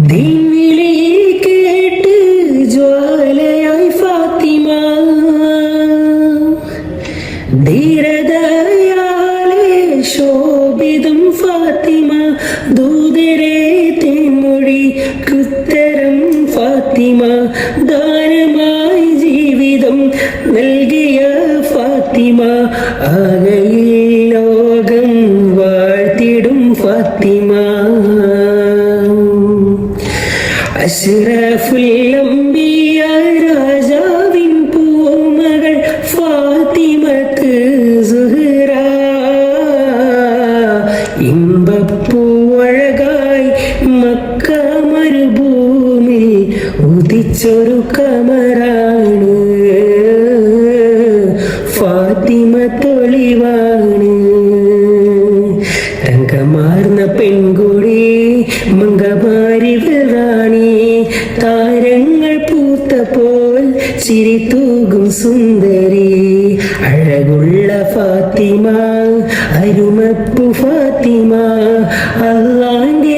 ദീൻവിളി കേട്ട് ജ്വാലയായി ഫാത്തിമ, ധീരതയാലെ ശോഭിതം ഫാത്തിമ, ദൂതരെ തെന്മൊഴി കൃത്തരം ഫാത്തിമ, ദാനമായി ജീവിതം നൽകിയ ഫാത്തിമ, ആകയിൽ ലോകം വാഴ്ത്തിടും ഫാത്തിമ. അഷ്റഫുൽ അംബിയ രാജാവിൻ പൂമകൾ ഫാത്തിമത്ത് സുഹ്റ, ഇമ്പപ്പൂവഴകായി മക്ക മരുഭൂമി ഉദിച്ചൊരു കമറാണ് ഫാത്തിമ തൊളിവാണ്. തങ്കമാർന്ന പെൺകുടി മങ്കമാരി റാണി, താരങ്ങൾ പൂത്തപ്പോൾ ചിരി തൂകും സുന്ദരി, അഴകുള്ള ഫാത്തിമ അരുമപ്പു ഫാത്തിമ, അല്ലാന്റെ